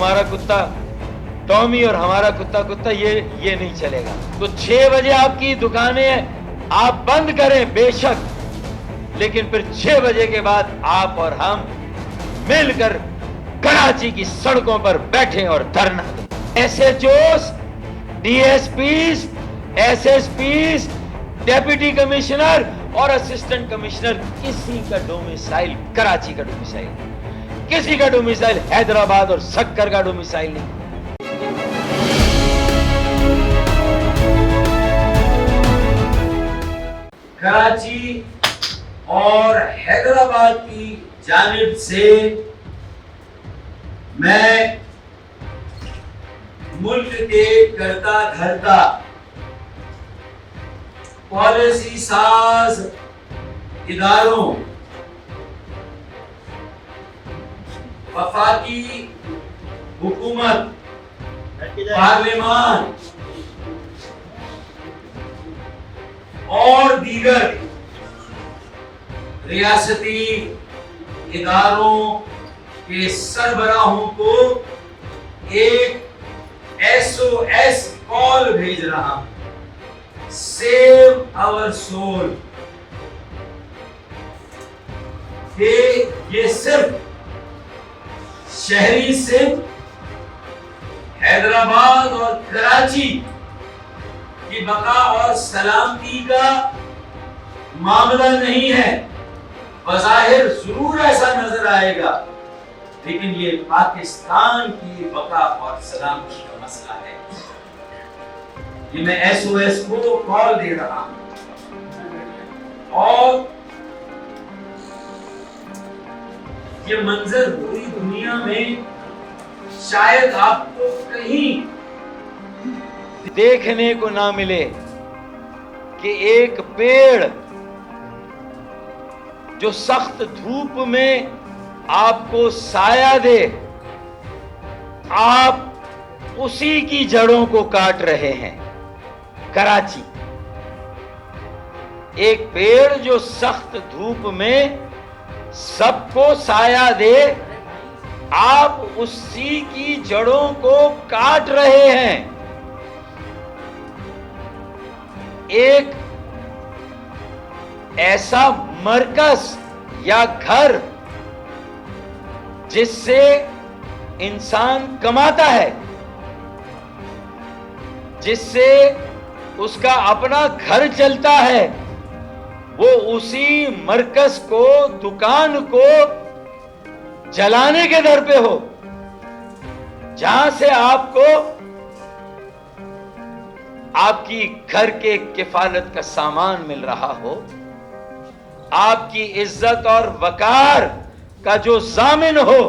تمہارا کتا ٹامی اور ہمارا کتا یہ نہیں چلے گا. تو 6 بجے آپ کی دکانیں آپ بند کریں بے شک، لیکن پھر 6 بجے کے بعد آپ اور ہم مل کر کراچی کی سڑکوں پر بیٹھیں اور دھرنا دیں. SHOs, DSPs, SSPs, deputy commissioner اور اسسٹنٹ کمشنر، کسی کا ڈومیسائل کراچی کا ڈومیسائل، کسی کا ڈومیسائل حیدرآباد اور سکر کا ڈومیسائل نہیں. کراچی اور حیدرآباد کی جانب سے میں ملک کے کرتا دھرتا پالیسی ساز اداروں، وفاقی حکومت، پارلیمان اور دیگر ریاستی اداروں کے سربراہوں کو ایک SOS کال بھیج رہا ہوں. Save our soul. کہ یہ صرف شہری سندھ، حیدرآباد اور کراچی کی بقا اور سلامتی کا معاملہ نہیں ہے. بظاہر ضرور ایسا نظر آئے گا، لیکن یہ پاکستان کی بقا اور سلامتی کا مسئلہ ہے. یہ میں SOS کو کال دے رہا ہوں. اور یہ منظر پوری دنیا میں شاید آپ کو کہیں دیکھنے کو نہ ملے کہ ایک پیڑ جو سخت دھوپ میں آپ کو سایہ دے، آپ اسی کی جڑوں کو کاٹ رہے ہیں. کراچی ایک پیڑ جو سخت دھوپ میں سب کو سایہ دے، آپ اسی کی جڑوں کو کاٹ رہے ہیں. ایک ایسا مرکز یا گھر جس سے انسان کماتا ہے، جس سے اس کا اپنا گھر چلتا ہے، وہ اسی مرکز کو، دکان کو جلانے کے در پہ ہو، جہاں سے آپ کو آپ کی گھر کے کفالت کا سامان مل رہا ہو، آپ کی عزت اور وقار کا جو ضامن ہو،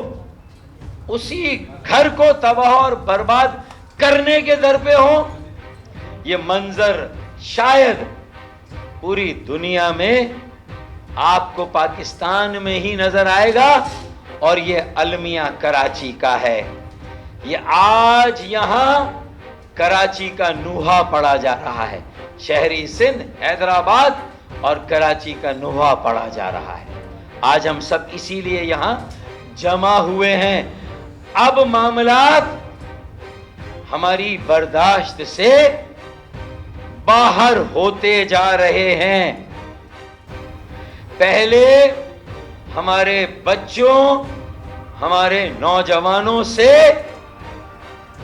اسی گھر کو تباہ اور برباد کرنے کے در پہ ہو. یہ منظر شاید پوری دنیا میں آپ کو پاکستان میں ہی نظر آئے گا، اور یہ المیہ کراچی کا ہے. یہ آج یہاں کراچی کا نوحہ پڑا جا رہا ہے. شہری سندھ، حیدرآباد اور کراچی کا نوحہ پڑا جا رہا ہے. آج ہم سب اسی لیے یہاں جمع ہوئے ہیں. اب معاملات ہماری برداشت سے باہر ہوتے جا رہے ہیں. پہلے ہمارے بچوں، ہمارے نوجوانوں سے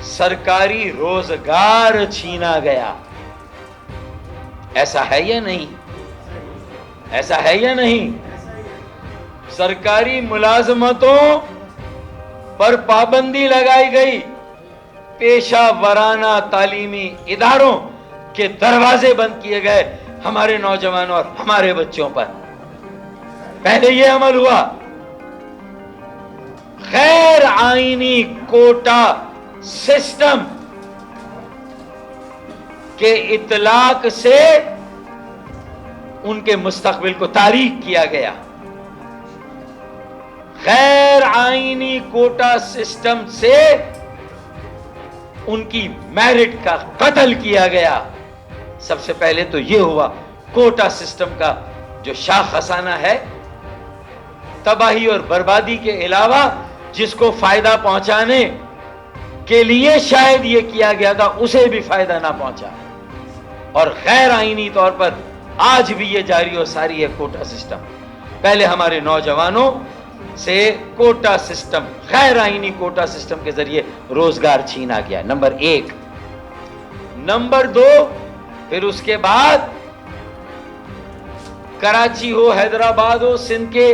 سرکاری روزگار چھینا گیا. ایسا ہے یا نہیں؟ ایسا ہے یا نہیں؟ سرکاری ملازمتوں پر پابندی لگائی گئی. پیشہ ورانہ تعلیمی اداروں کے دروازے بند کیے گئے ہمارے نوجوانوں اور ہمارے بچوں پر. پہلے یہ عمل ہوا. غیر آئینی کوٹا سسٹم کے اطلاق سے ان کے مستقبل کو تاریک کیا گیا. غیر آئینی کوٹا سسٹم سے ان کی میرٹ کا قتل کیا گیا. سب سے پہلے تو یہ ہوا. کوٹا سسٹم کا جو شاخ خسانہ ہے، تباہی اور بربادی کے علاوہ جس کو فائدہ پہنچانے کے لیے شاید یہ کیا گیا تھا اسے بھی فائدہ نہ پہنچا، اور غیر آئینی طور پر آج بھی یہ جاری و ساری ہے کوٹا سسٹم۔ پہلے ہمارے نوجوانوں سے کوٹا سسٹم، غیر آئینی کوٹا سسٹم کے ذریعے روزگار چھینا گیا، نمبر 1۔ نمبر 2، پھر اس کے بعد کراچی ہو، حیدرآباد ہو، سندھ کے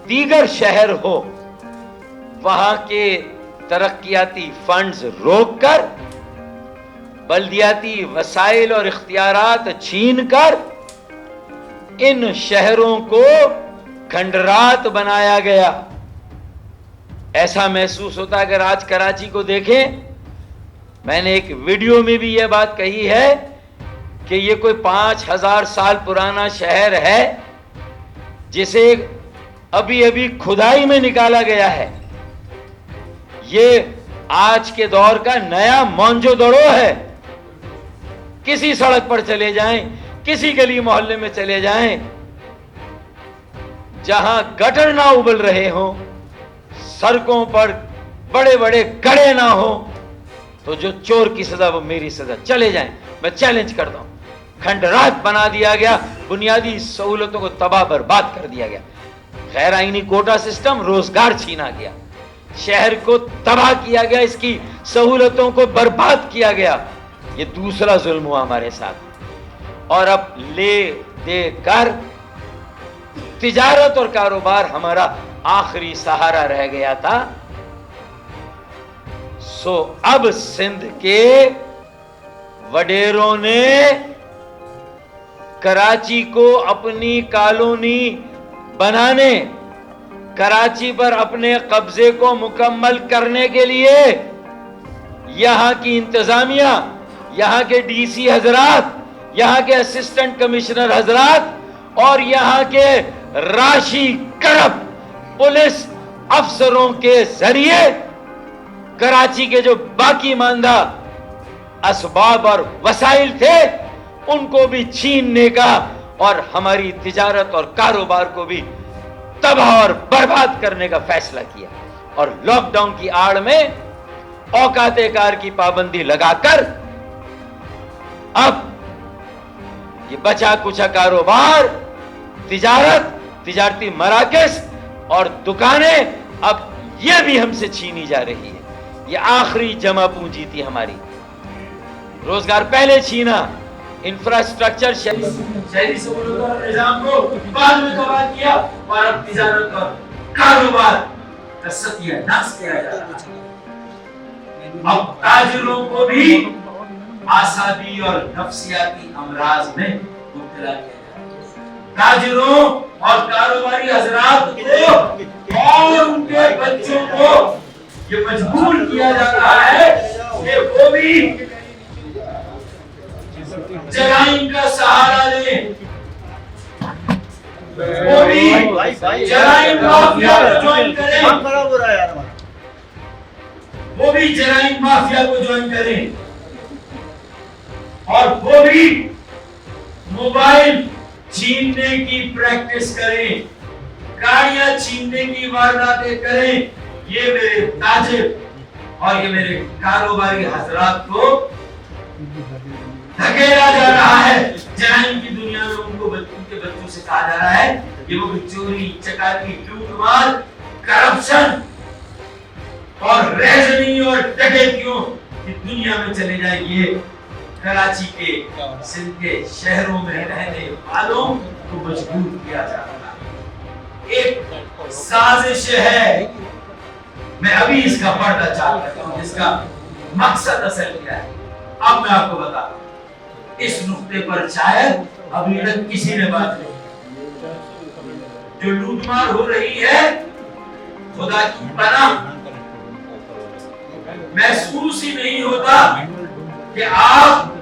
دیگر شہر ہو، وہاں کے ترقیاتی فنڈز روک کر، بلدیاتی وسائل اور اختیارات چھین کر ان شہروں کو کھنڈرات بنایا گیا۔ ایسا محسوس ہوتا ہے اگر آج کراچی کو دیکھیں، میں نے ایک ویڈیو میں بھی یہ بات کہی ہے کہ یہ کوئی 5000 سال پرانا شہر ہے جسے ابھی ابھی کھدائی میں نکالا گیا ہے۔ یہ آج کے دور کا نیا مونجو دڑو ہے۔ کسی سڑک پر چلے جائیں، کسی گلی محلے میں چلے جائیں، جہاں گٹر نہ ابل رہے ہوں، سڑکوں پر بڑے بڑے گڑھے نہ ہوں، تو جو چور کی سزا وہ میری سزا، چلے جائیں، میں چیلنج کرتا ہوں۔ کھنڈرات بنا دیا گیا، بنیادی سہولتوں کو تباہ برباد کر دیا گیا، غیر آئینی کوٹا سسٹم، روزگار چھینا گیا، شہر کو تباہ کیا گیا، اس کی سہولتوں کو برباد کیا گیا۔ یہ دوسرا ظلم ہوا ہمارے ساتھ۔ اور اب لے دے کر تجارت اور کاروبار ہمارا آخری سہارا رہ گیا تھا۔ سو اب سندھ کے وڈیروں نے کراچی کو اپنی کالونی بنانے، کراچی پر اپنے قبضے کو مکمل کرنے کے لیے یہاں کی انتظامیہ، یہاں کے ڈی سی حضرات، یہاں کے اسسٹنٹ کمشنر حضرات اور یہاں کے راشی کرپ پولیس افسروں کے ذریعے کراچی کے جو باقی ماندہ اسباب اور وسائل تھے ان کو بھی چھیننے کا اور ہماری تجارت اور کاروبار کو بھی تباہ اور برباد کرنے کا فیصلہ کیا۔ اور لاک ڈاؤن کی آڑ میں اوقات کار کی پابندی لگا کر اب یہ بچا کچا کاروبار، تجارت، تجارتی مراکز اور دکانیں اب یہ بھی ہم سے چھینی جا رہی ہے۔ یہ آخری جمع پونجی تھی ہماری۔ روزگار پہلے چھینا، انفراسٹرکچر شہری سہولتوں اور نظام کو بعد میں تباہ کیا، اور اب تجارت اور کاروبار کا ستیہ ناش کیا جا رہا ہے۔ اب تاجروں کو بھی اعصابی اور نفسیاتی امراض میں مبتلا کیا جا رہا ہے۔ تاجروں اور کاروباری حضرات کو اور ان کے بچوں کو یہ مجبور کیا جا رہا ہے کہ وہ بھی جرائم کا سہارا لیں، وہ بھی جرائم مافیا کو جوائن کریں، وہ بھی جرائم مافیا کو جوائن کریں، اور وہ بھی موبائل چھیننے کی پریکٹس کریں، گاڑیاں چھیننے کی وارداتیں کریں۔ یہ میرے تاجر اور یہ میرے کاروباری حضرات کو دھکیلا جا رہا ہے۔ جرائم کی دنیا میں ان کو ان کے بچوں سے کہا جا رہا ہے کہ وہ چوری، چکاتی، لوٹ مار، کرپشن اور ریزنی اور ڈکیتیوں کی دنیا میں چلے جائیں۔ یہ کراچی کے، سندھ کے شہروں میں رہنے والوں کو مجبور کیا جا رہا ہے۔ ایک سازش ہے، میں ابھی اس کا پردہ چاک کرتا ہوں، اس کا مقصد اصل کیا ہے اب میں آپ کو بتا دوں۔ اس نقطے پر شاید ابھی تک کسی نے بات نہیں کی۔ جو لوٹ مار ہو رہی ہے، خدا کی پناہ محسوس ہی نہیں ہوتا کہ آپ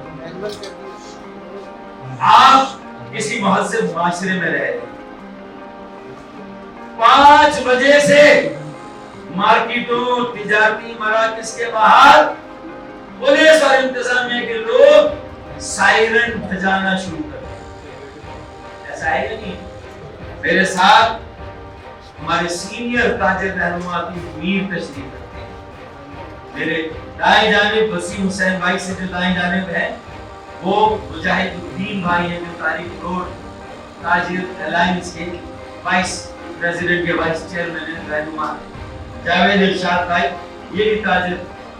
کسی مہذب معاشرے میں رہ رہے ہیں۔ 5 بجے سے مارکیٹوں، تجارتی مراکز کے باہر پولیس اور انتظامیہ کے لوگ سائرن بجانا شروع کر دیا۔ ایسا ہے کہ نہیں؟ میرے ساتھ ہمارے سینئر تاجر رہنما کی میر تشریف رکھتے ہیں، میرے دائیں جانب وسیم حسین بھائی سے جو دائیں جانب ہے وہ مجاہد الدین بھائی ہیں جو طارق روڈ تاجر الائنس کے وائس پریزیڈنٹ کے وائس چیئرمین ہیں رہنما جاوید ارشاد بھائی یہ بھی تاجر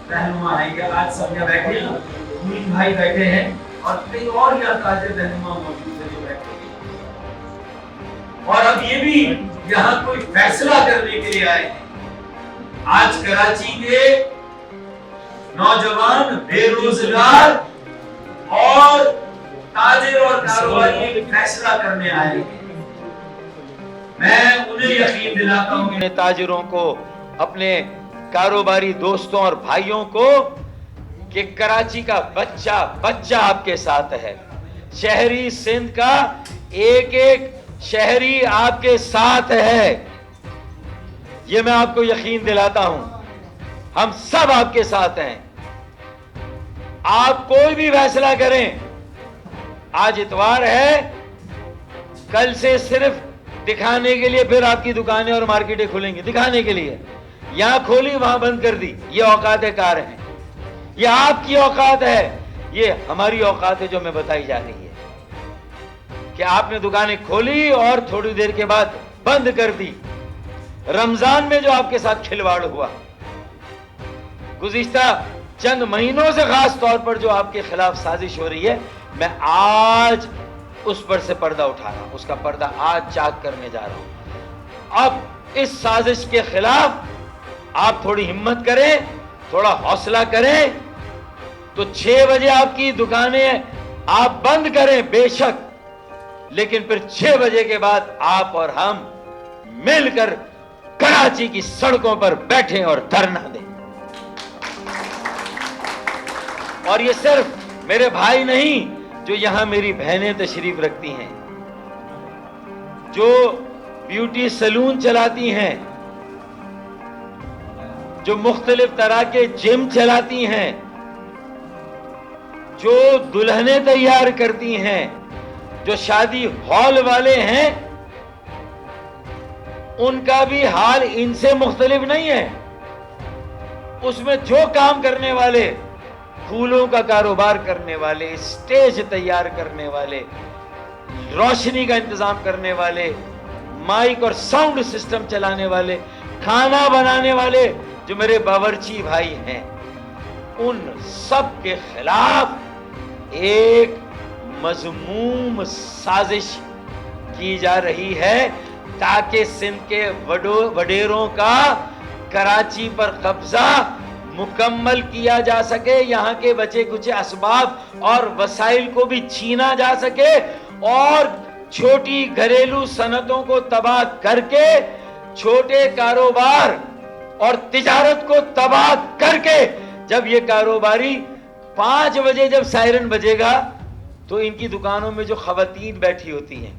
رہنما ہیں کہ آج سب یہاں بیٹھے ہیں امین بھائی بیٹھے ہیں اور کئی اور یہاں تاجر رہنما موجود ہیں جو بیٹھے ہیں اور اب یہ بھی یہاں کوئی فیصلہ کرنے کے لیے آئے ہیں آج کراچی کے نوجوان بے روزگار اور تاجر اور کاروباری ایک فیصلہ کرنے آئے ہیں میں انہیں یقین دلاتا ہوں اپنے تاجروں کو اپنے کاروباری دوستوں اور بھائیوں کو کہ کراچی کا بچہ آپ کے ساتھ ہے شہری سندھ کا ایک ایک شہری آپ کے ساتھ ہے یہ میں آپ کو یقین دلاتا ہوں ہم سب آپ کے ساتھ ہیں آپ کوئی بھی فیصلہ کریں آج اتوار ہے کل سے صرف دکھانے کے لیے پھر آپ کی دکانیں اور مارکیٹیں کھلیں گی دکھانے کے لیے یہاں کھولی وہاں بند کر دی یہ اوقات کار ہیں یہ آپ کی اوقات ہے یہ ہماری اوقات ہے جو ہمیں بتائی جا رہی ہے کہ آپ نے دکانیں کھولی اور تھوڑی دیر کے بعد بند کر دی رمضان میں جو آپ کے ساتھ کھلواڑ ہوا گزشتہ چند مہینوں سے خاص طور پر جو آپ کے خلاف سازش ہو رہی ہے میں آج اس پر سے پردہ اٹھا رہا ہوں اس کا پردہ آج چاک کرنے جا رہا ہوں اب اس سازش کے خلاف آپ تھوڑی ہمت کریں تھوڑا حوصلہ کریں تو 6 بجے آپ کی دکانیں آپ بند کریں بے شک لیکن پھر 6 بجے کے بعد آپ اور ہم مل کر کراچی کی سڑکوں پر بیٹھیں اور دھرنا دیں اور یہ صرف میرے بھائی نہیں جو یہاں میری بہنیں تشریف رکھتی ہیں جو بیوٹی سلون چلاتی ہیں جو مختلف طرح کے جم چلاتی ہیں جو دلہنیں تیار کرتی ہیں جو شادی ہال والے ہیں ان کا بھی حال ان سے مختلف نہیں ہے اس میں جو کام کرنے والے پھولوں کا کاروبار کرنے والے اسٹیج تیار کرنے والے روشنی کا انتظام کرنے والے مائک اور ساؤنڈ سسٹم چلانے والے کھانا بنانے والے جو میرے باورچی بھائی ہیں ان سب کے خلاف ایک مذموم سازش کی جا رہی ہے تاکہ سندھ کے وڈیروں کا کراچی پر قبضہ مکمل کیا جا سکے یہاں کے بچے کچھ اسباب اور وسائل کو بھی چھینا جا سکے اور چھوٹی گھریلو صنعتوں کو تباہ کر کے چھوٹے کاروبار اور تجارت کو تباہ کر کے جب یہ کاروباری 5 بجے جب سائرن بجے گا تو ان کی دکانوں میں جو خواتین بیٹھی ہوتی ہیں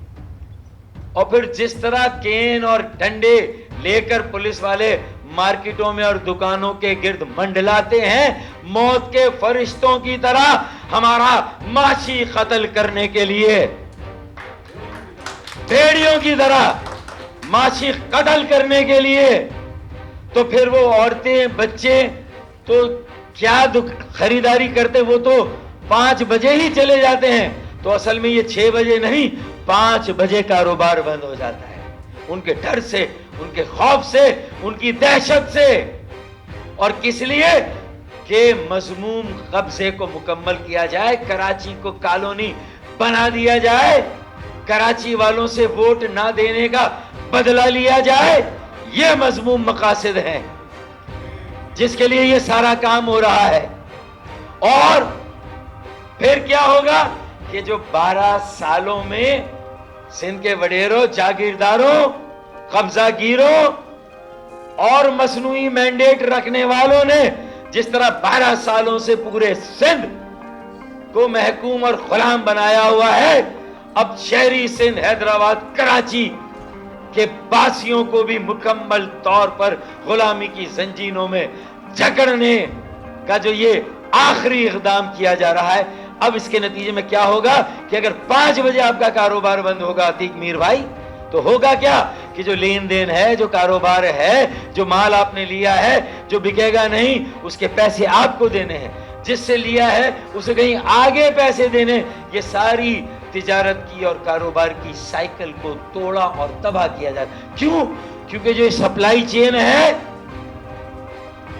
اور پھر جس طرح کین اور ڈنڈے لے کر پولیس والے مارکیٹوں میں اور دکانوں کے گرد منڈلاتے ہیں موت کے فرشتوں کی طرح ہمارا معاشی قتل کرنے کے لیے بھیڑیوں کی طرح معاشی قتل کرنے کے لیے تو پھر وہ عورتیں بچے تو کیا خریداری کرتے وہ تو 5 بجے ہی چلے جاتے ہیں تو اصل میں یہ 6 بجے نہیں 5 بجے کاروبار بند ہو جاتا ہے ان کے ڈر سے ان کے خوف سے ان کی دہشت سے اور کس لیے کہ مذموم قبضے کو مکمل کیا جائے کراچی کو کالونی بنا دیا جائے کراچی والوں سے ووٹ نہ دینے کا بدلہ لیا جائے یہ مذموم مقاصد ہیں جس کے لیے یہ سارا کام ہو رہا ہے اور پھر کیا ہوگا کہ جو 12 سالوں میں سندھ کے وڈیروں جاگیرداروں قبضہ گیروں اور مصنوعی مینڈیٹ رکھنے والوں نے جس طرح 12 سالوں سے پورے سندھ کو محکوم اور غلام بنایا ہوا ہے اب شہری سندھ حیدرآباد کراچی کے باسیوں کو بھی مکمل طور پر غلامی کی زنجیروں میں جکڑنے کا جو یہ آخری اقدام کیا جا رہا ہے اب اس کے نتیجے میں کیا ہوگا کہ اگر 5 بجے آپ کا کاروبار بند ہوگا عتیق میر بھائی تو ہوگا کیا کہ جو لین دین ہے, جو کاروبار ہے, جو مال آپ نے لیا ہے, جو بکے گا نہیں, اس کے پیسے آپ کو دینے ہیں, جس سے لیا ہے اسے کہیں آگے پیسے دینے. یہ ساری تجارت کی اور کاروبار کی سائیکل کو توڑا اور تباہ کیا جاتا. کیوں؟ کیونکہ جو سپلائی چین ہے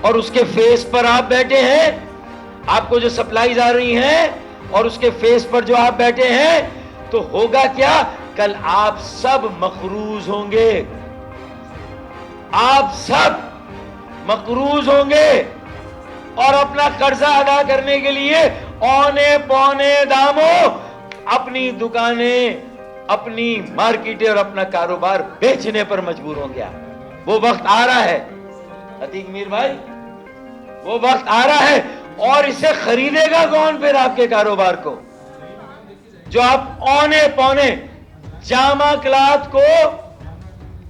اور اس کے فیس پر آپ بیٹھے ہیں, آپ کو جو سپلائیز آ رہی ہیں اور اس کے فیس پر جو آپ بیٹھے ہیں, تو ہوگا کیا؟ کل آپ سب مقروض ہوں گے, آپ سب مقروض ہوں گے اور اپنا قرضہ ادا کرنے کے لیے اونے پونے داموں اپنی دکانیں, اپنی مارکیٹیں اور اپنا کاروبار بیچنے پر مجبور ہوں گے. وہ وقت آ رہا ہے عتیق میر بھائی, وہ وقت آ رہا ہے. اور اسے خریدے گا کون پھر آپ کے کاروبار کو؟ جو آپ اونے پونے جامع کلاتھ کو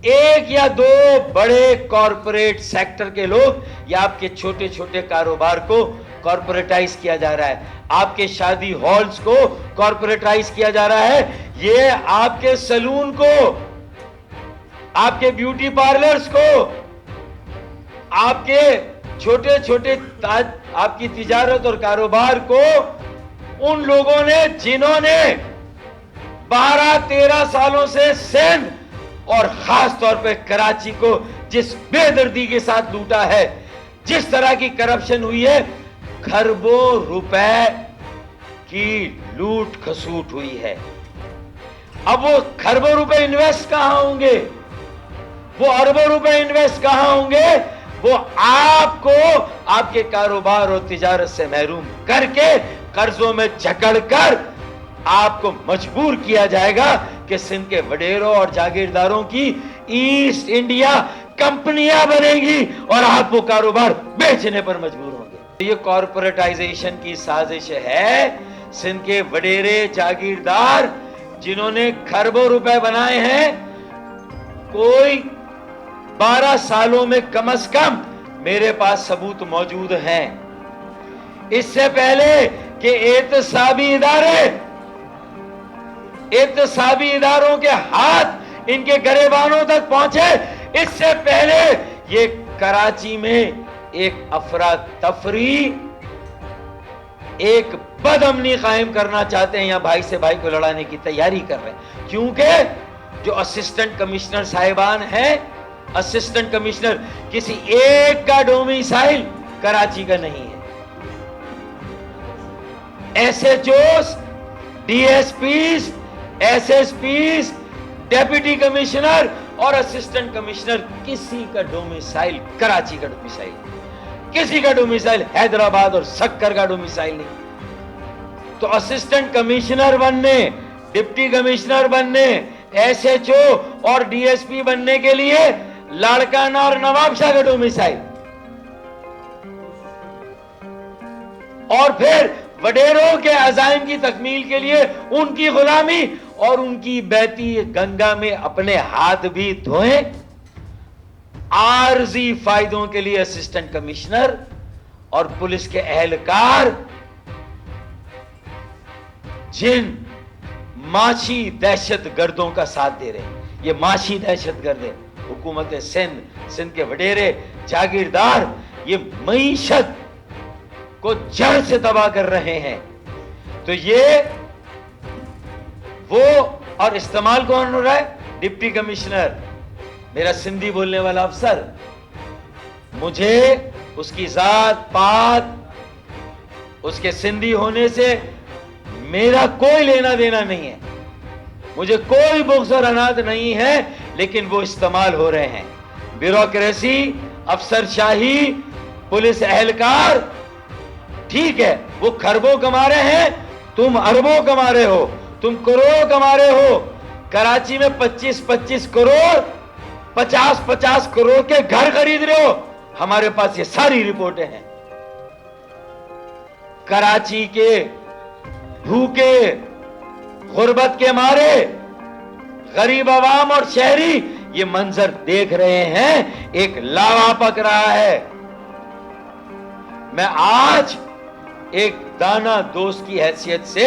ایک یا دو بڑے کارپوریٹ سیکٹر کے لوگ, یا آپ کے چھوٹے چھوٹے کاروبار کو کارپوریٹائز کیا جا رہا ہے, آپ کے شادی ہالز کو کارپوریٹائز کیا جا رہا ہے, یہ آپ کے سلون کو, آپ کے بیوٹی پارلرز کو, آپ کے چھوٹے چھوٹے آپ کی تجارت اور کاروبار کو ان لوگوں نے جنہوں نے 12-13 سالوں سے سندھ اور خاص طور پہ کراچی کو جس بے دردی کے ساتھ لوٹا ہے, جس طرح کی کرپشن ہوئی ہے, کھربوں روپے کی لوٹ کھسوٹ ہوئی ہے. اب وہ کھربوں روپے انویسٹ کہاں ہوں گے, وہ اربوں روپے انویسٹ کہاں ہوں گے؟ وہ آپ کو آپ کے کاروبار اور تجارت سے محروم کر کے قرضوں میں جکڑ کر آپ کو مجبور کیا جائے گا کہ سندھ کے وڈیروں اور جاگیرداروں کی ایسٹ انڈیا کمپنیاں بنیں گی اور آپ وہ کاروبار بیچنے پر مجبور ہوں گے. یہ کارپوریٹائزیشن کی سازش ہے. سندھ کے وڈیرے جاگیردار جنہوں نے کھربوں روپے بنائے ہیں, کوئی 12 سالوں میں کم از کم میرے پاس ثبوت موجود ہیں, اس سے پہلے کہ احتسابی اداروں کے ہاتھ ان کے گریبانوں تک پہنچے, اس سے پہلے یہ کراچی میں ایک افراتفری, ایک بد امنی قائم کرنا چاہتے ہیں, یا بھائی سے بھائی کو لڑانے کی تیاری کر رہے ہیں. کیونکہ جو اسسٹنٹ کمشنر صاحبان ہیں, اسسٹنٹ کمشنر کسی ایک کا ڈومیسائل کراچی کا نہیں ہے. SHOs, DSPs, SSPs, deputy commissioner اور اسسٹنٹ کمشنر, کسی کا ڈومیسائل کراچی کا ڈومیسائل, کسی کا ڈومیسائل حیدرآباد اور سکر کا ڈومیسائل نہیں. تو اسسٹنٹ کمشنر بننے, ڈپٹی کمشنر بننے, ایس ایچ او اور ڈی ایس پی بننے کے لیے لاڑکانہ اور نواب شاہ کا ڈومیسائل, اور پھر وڈیروں کے عزائم کی تکمیل کے لیے ان کی غلامی اور ان کی بہتی گنگا میں اپنے ہاتھ بھی دھوئیں. عارضی فائدوں کے لیے اسسٹنٹ کمشنر اور پولیس کے اہلکار جن معاشی دہشت گردوں کا ساتھ دے رہے ہیں, یہ معاشی دہشت گرد ہے. حکومت سندھ کے وڈیرے جاگیردار یہ معیشت کو جڑ سے تباہ کر رہے ہیں. تو یہ وہ, اور استعمال کون ہو رہا ہے؟ ڈپٹی کمشنر, میرا سندھی بولنے والا افسر. مجھے اس کی ذات پات, اس کے سندھی ہونے سے میرا کوئی لینا دینا نہیں ہے, مجھے کوئی بغض اور عناد نہیں ہے, لیکن وہ استعمال ہو رہے ہیں. بیوروکریسی, افسر شاہی, پولیس اہلکار, ٹھیک ہے وہ کھربوں کما رہے ہیں, تم اربوں کما رہے ہو, تم کروڑوں کما رہے ہو. کراچی میں 25-25 کروڑ 50-50 کروڑ کے گھر خرید رہے ہو. ہمارے پاس یہ ساری رپورٹیں ہیں. کراچی کے بھوکے, غربت کے مارے غریب عوام اور شہری یہ منظر دیکھ رہے ہیں. ایک لاوا پک رہا ہے. میں آج ایک دانا دوست کی حیثیت سے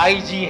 IG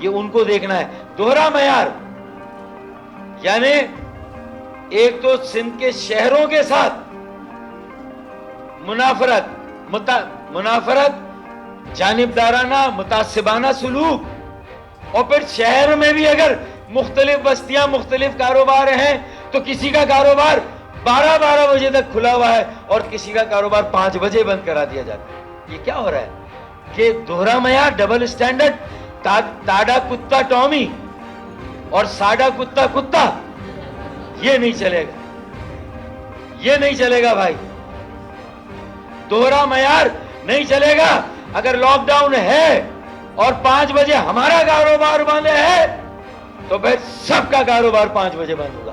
یہ ان کو دیکھنا ہے. دوہرا معیار یعنی ایک تو سندھ کے شہروں کے ساتھ منافرت جانبدارانہ متعصبانہ سلوک, اور پھر شہر میں بھی اگر مختلف بستیاں مختلف کاروبار ہیں تو کسی کا کاروبار 12 بجے تک کھلا ہوا ہے اور کسی کا کاروبار 5 بجے بند کرا دیا جاتا ہے. یہ کیا ہو رہا ہے کہ دوہرا معیار, ڈبل اسٹینڈرڈ. تاڑا کتا ٹامی اور ساڈا کتا کتا, یہ نہیں چلے گا, یہ نہیں چلے گا بھائی. دوہرا معیار نہیں چلے گا. اگر لاک ڈاؤن ہے اور 5 بجے ہمارا کاروبار بند ہے تو پھر سب کا کاروبار 5 بجے بند ہوگا.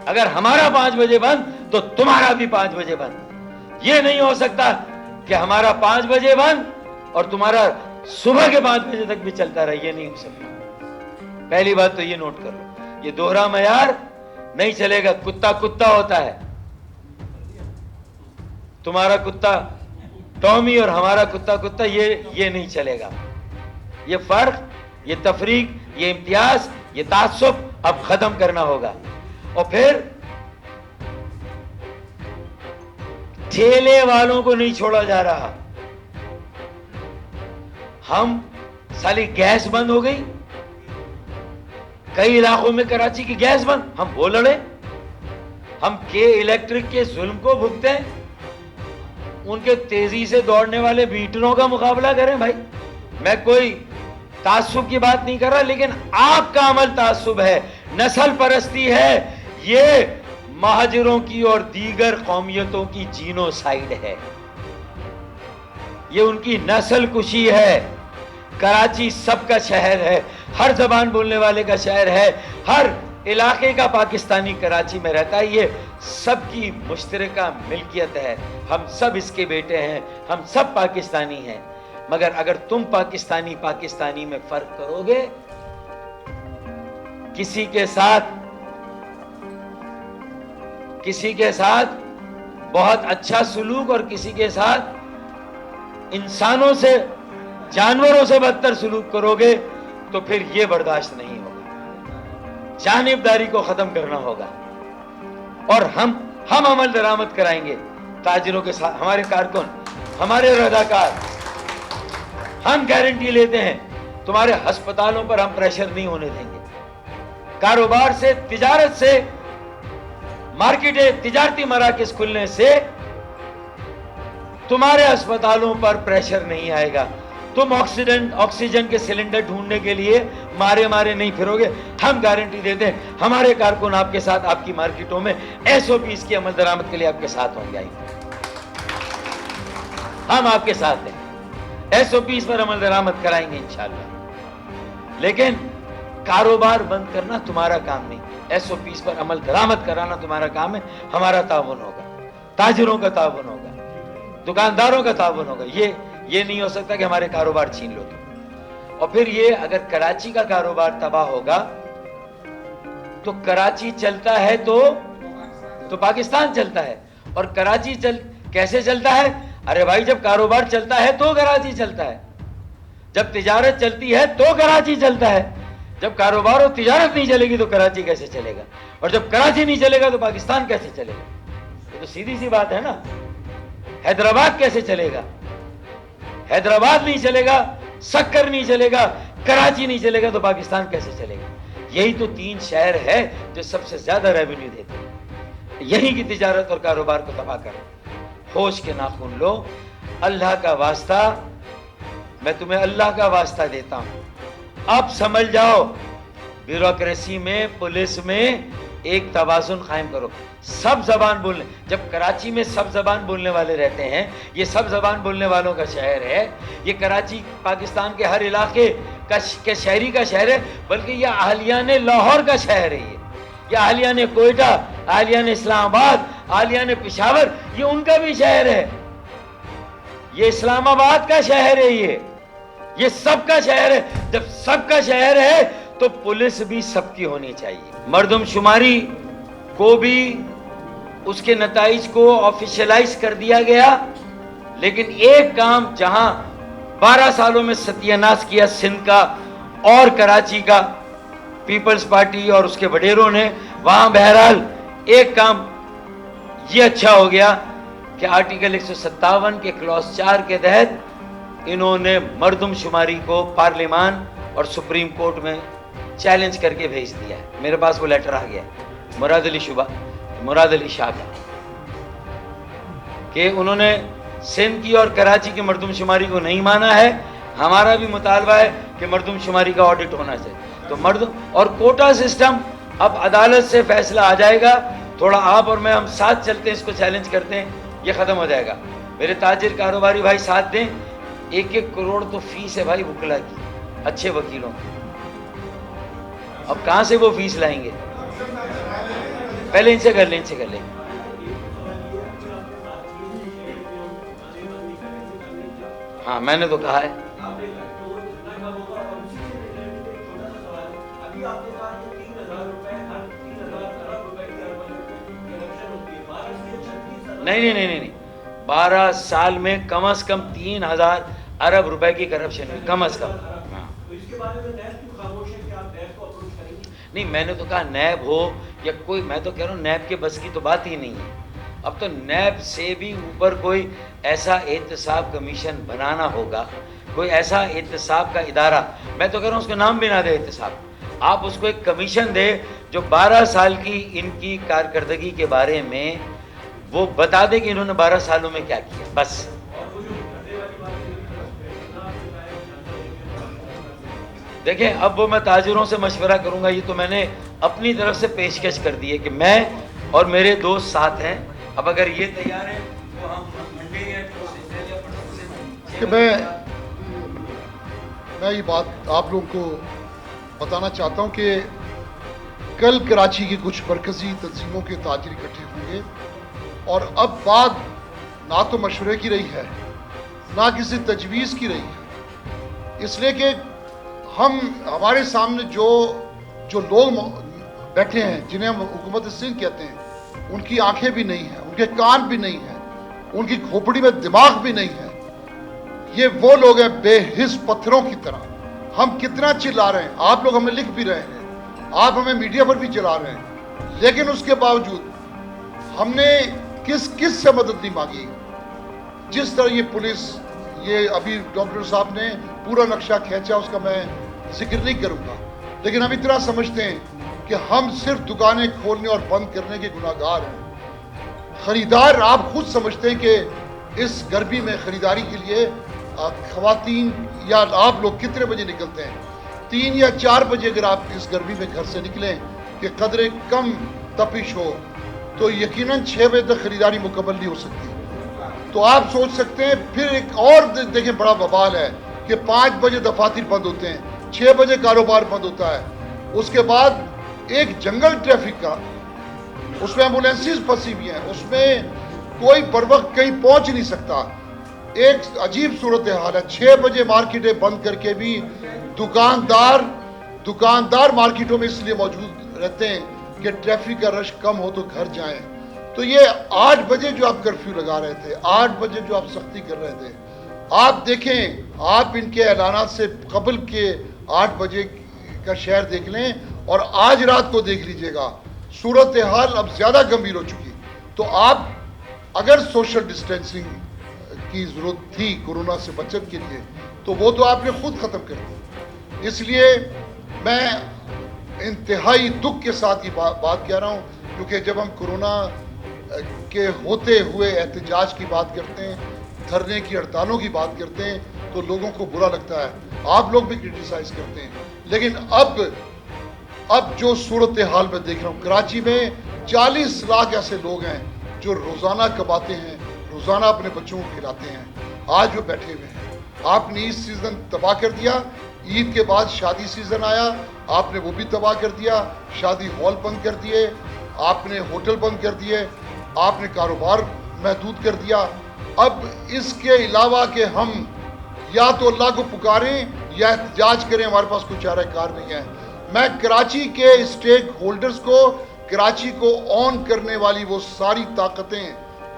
اگر ہمارا 5 بجے بند تو تمہارا بھی 5 بجے بند. یہ نہیں ہو سکتا کہ ہمارا 5 بجے بند اور تمہارا صبح کے 5 بجے تک بھی چلتا رہے. یہ نہیں ہو سکتا. پہلی بات تو یہ نوٹ کر لو, یہ دوہرا معیار نہیں چلے گا. کتا کتا ہوتا ہے, تمہارا کتا ٹامی اور ہمارا کتا کتا, یہ نہیں چلے گا. یہ فرق, یہ تفریق, یہ امتیاز, یہ تعصب اب ختم کرنا ہوگا. اور پھر ٹھیلے والوں کو نہیں چھوڑا جا رہا. ہم سالی گیس بند ہو گئی, کئی علاقوں میں کراچی کی گیس بند, ہم وہ لڑے. ہم کے الیکٹرک کے ظلم کو بھگتے ہیں, ان کے تیزی سے دوڑنے والے بیٹروں کا مقابلہ کریں. بھائی میں کوئی تعصب کی بات نہیں کر رہا, لیکن آپ کا عمل تعصب ہے, نسل پرستی ہے, یہ مہاجروں کی اور دیگر قومیتوں کی جینوسائیڈ ہے, یہ ان کی نسل کشی ہے. کراچی سب کا شہر ہے, ہر زبان بولنے والے کا شہر ہے, ہر علاقے کا پاکستانی کراچی میں رہتا ہے. یہ سب کی مشترکہ ملکیت ہے, ہم سب اس کے بیٹے ہیں, ہم سب پاکستانی ہیں. مگر اگر تم پاکستانی میں فرق کرو گے, کسی کے ساتھ بہت اچھا سلوک اور کسی کے ساتھ انسانوں سے, جانوروں سے بدتر سلوک کرو گے تو پھر یہ برداشت نہیں ہوگا. جانبداری کو ختم کرنا ہوگا اور ہم عمل درآمد کرائیں گے تاجروں کے ساتھ. ہمارے کارکن, ہمارے رضاکار, ہم گارنٹی لیتے ہیں تمہارے ہسپتالوں پر ہم پریشر نہیں ہونے دیں گے. کاروبار سے, تجارت سے, مارکیٹیں, تجارتی مراکز کھلنے سے تمہارے ہسپتالوں پر پریشر نہیں آئے گا. تم آکسیجن کے سلنڈر ڈھونڈنے کے لیے مارے نہیں پھرو گے. ہم گارنٹی دیتے ہیں ہمارے کارکن آپ کے ساتھ, آپ کی مارکیٹوں میں SOPs کی عمل درآمد کے لیے آپ کے ساتھ ہوں گے. ہم آپ کے ساتھ ہیں, SOPs پر عمل درآمد کرائیں گے انشاءاللہ. لیکن کاروبار بند کرنا تمہارا کام نہیں, SOPs پر عمل درآمد کرانا تمہارا کام ہے. ہمارا تعاون ہوگا, تاجروں کا تعاون ہوگا, دکانداروں کا تعاون ہوگا. یہ نہیں ہو سکتا کہ ہمارے کاروبار چھین لو تم. اور پھر یہ اگر کراچی کا کاروبار تباہ ہوگا تو کراچی چلتا ہے تو پاکستان چلتا ہے. اور کراچی کیسے چلتا ہے؟ ارے بھائی جب کاروبار چلتا ہے تو کراچی چلتا ہے, جب تجارت چلتی ہے تو کراچی چلتا ہے. جب کاروبار اور تجارت نہیں چلے گی تو کراچی کیسے چلے گا؟ اور جب کراچی نہیں چلے گا تو پاکستان کیسے چلے گا؟ یہ تو سیدھی سی بات ہے نا. حیدرآباد کیسے چلے گا؟ حیدرآباد نہیں چلے گا, سکر نہیں چلے گا, کراچی نہیں چلے گا تو پاکستان کیسے چلے گا؟ یہی تو 3 شہر ہے جو سب سے زیادہ ریونیو دیتے ہیں. یہی کی تجارت اور کاروبار کو تباہ کرو. ہوش کے ناخن لو. اللہ کا واسطہ, میں تمہیں اللہ کا واسطہ دیتا ہوں, اب سمجھ جاؤ بیوروکریسی میں, پولیس میں ایک توازن قائم کرو. سب زبان بولنے, جب کراچی میں سب زبان بولنے والے رہتے ہیں, یہ سب زبان بولنے والوں کا شہر ہے, یہ کراچی پاکستان کے ہر علاقے کے شہری کا شہر ہے, بلکہ یہ اہلیان لاہور کا شہر ہے. یہ اہلیان کوئٹہ, اہلیان اسلام آباد, اہلیان پشاور, یہ ان کا بھی شہر ہے. یہ اسلام آباد کا شہر ہے, یہ سب کا شہر ہے. جب سب کا شہر ہے تو پولیس بھی سب کی ہونی چاہیے. مردم شماری کو بھی اس کے نتائج کو آفیشلائز کر دیا گیا لیکن ایک کام جہاں 12 سالوں میں ستیہ-ناش کیا سندھ کا اور کراچی کا پیپلز پارٹی اور اس کے وڈیروں نے، وہاں بہرحال ایک کام یہ اچھا ہو گیا کہ آرٹیکل 157 کے کلاس 4 کے تحت انہوں نے مردم شماری کو پارلیمان اور سپریم کورٹ میں چیلنج کر کے بھیج دیا ہے. میرے پاس وہ لیٹر آ گیا مراد علی شاہ کا، کہ انہوں نے سندھ کی اور کراچی کی مردم شماری کو نہیں مانا ہے. ہمارا بھی مطالبہ ہے کہ مردم شماری کا آڈٹ ہونا چاہیے. تو مردم اور کوٹا سسٹم، اب عدالت سے فیصلہ آ جائے گا، تھوڑا آپ اور میں ہم ساتھ چلتے ہیں، اس کو چیلنج کرتے ہیں، یہ ختم ہو جائے گا. میرے تاجر کاروباری بھائی ساتھ دیں. 1-1 کروڑ تو فیس ہے بھائی وکلا کی، اچھے وکیلوں کی. اب کہاں سے وہ فیس لائیں گے؟ پہلے ان سے کر لیں. ہاں میں نے تو کہا ہے. نہیں 12 سال میں کم از کم 3000 ارب روپے کی کرپشن ہوئی، کم از کم. نہیں میں نے تو کہا نیب ہو یا کوئی، میں تو کہہ رہا ہوں نیب کے بس کی تو بات ہی نہیں ہے. اب تو نیب سے بھی اوپر کوئی ایسا احتساب کمیشن بنانا ہوگا، کوئی ایسا احتساب کا ادارہ. میں تو کہہ رہا ہوں اس کا نام بھی نہ دے احتساب، آپ اس کو ایک کمیشن دے جو 12 سال کی ان کی کارکردگی کے بارے میں وہ بتا دے کہ انہوں نے 12 سالوں میں کیا کیا. بس دیکھیں اب وہ میں تاجروں سے مشورہ کروں گا. یہ تو میں نے اپنی طرف سے پیشکش کر دی ہے کہ میں اور میرے دوست ساتھ ہیں. اب اگر یہ تیار ہے تو ہم منڈے یا کہ میں یہ بات آپ لوگوں کو بتانا چاہتا ہوں کہ کل کراچی کی کچھ مرکزی تنظیموں کے تاجر اکٹھے ہوں گے، اور اب بات نہ تو مشورے کی رہی ہے نہ کسی تجویز کی رہی ہے. اس لیے کہ ہمارے سامنے جو لوگ بیٹھے ہیں جنہیں ہم حکومت سندھ کہتے ہیں، ان کی آنکھیں بھی نہیں ہیں، ان کے کان بھی نہیں ہیں، ان کی کھوپڑی میں دماغ بھی نہیں ہے. یہ وہ لوگ ہیں بے حس پتھروں کی طرح. ہم کتنا چلا رہے ہیں، آپ لوگ ہمیں لکھ بھی رہے ہیں، آپ ہمیں میڈیا پر بھی چلا رہے ہیں، لیکن اس کے باوجود ہم نے کس سے مدد نہیں مانگی. جس طرح یہ پولیس، یہ ابھی ڈاکٹر صاحب نے پورا نقشہ کھینچا، اس کا میں ذکر نہیں کروں گا، لیکن ہم اتنا سمجھتے ہیں کہ ہم صرف دکانیں کھولنے اور بند کرنے کے گناہ گار ہیں. خریدار آپ خود سمجھتے ہیں کہ اس گرمی میں خریداری کے لیے خواتین یا آپ لوگ کتنے بجے نکلتے ہیں؟ 3 یا 4 بجے. اگر آپ اس گرمی میں گھر سے نکلیں کہ قدرے کم تپش ہو تو یقیناً 6 بجے تک خریداری مکمل نہیں ہو سکتی. تو آپ سوچ سکتے ہیں. پھر ایک اور دیکھیں بڑا بوال ہے کہ 5 بجے دفاتر بند ہوتے ہیں، 6 بجے کاروبار بند ہوتا ہے. اس کے بعد ایک جنگل ٹریفک کا، اس میں ایمبولینسز پھنسی ہوئی ہیں، اس میں کوئی بر وقت کہیں پہنچ نہیں سکتا. ایک عجیب صورتحال ہے. 6 بجے مارکیٹیں بند کر کے بھی دکاندار مارکیٹوں میں اس لیے موجود رہتے ہیں کہ ٹریفک کا رش کم ہو تو گھر جائیں. تو یہ 8 بجے جو آپ کرفیو لگا رہے تھے، 8 بجے جو آپ سختی کر رہے تھے، آپ دیکھیں، آپ ان کے اعلانات سے قبل کے 8 بجے کا شہر دیکھ لیں اور آج رات کو دیکھ لیجئے گا. صورتحال اب زیادہ گمبھیر ہو چکی. تو آپ اگر سوشل ڈسٹینسنگ کی ضرورت تھی کورونا سے بچت کے لیے تو وہ تو آپ نے خود ختم کر دی. اس لیے میں انتہائی دکھ کے ساتھ یہ بات کہہ رہا ہوں، کیونکہ جب ہم کورونا کے ہوتے ہوئے احتجاج کی بات کرتے ہیں، دھرنے کی ہڑتالوں کی بات کرتے ہیں تو لوگوں کو برا لگتا ہے، آپ لوگ بھی کرٹیسائز کرتے ہیں. لیکن اب جو صورتحال میں دیکھ رہا ہوں، کراچی میں 40 لاکھ ایسے لوگ ہیں جو روزانہ کماتے ہیں، روزانہ اپنے بچوں کو کھلاتے ہیں. آج وہ بیٹھے ہوئے ہیں. آپ نے عید سیزن تباہ کر دیا. عید کے بعد شادی سیزن آیا، آپ نے وہ بھی تباہ کر دیا. شادی ہال بند کر دیے، آپ نے ہوٹل بند کر دیے، آپ نے کاروبار محدود کر دیا. اب اس کے علاوہ کہ ہم یا تو اللہ کو پکاریں یا احتجاج کریں، ہمارے پاس کوئی چارہ کار نہیں ہے. میں کراچی کے اسٹیک ہولڈرز کو، کراچی کو آن کرنے والی وہ ساری طاقتیں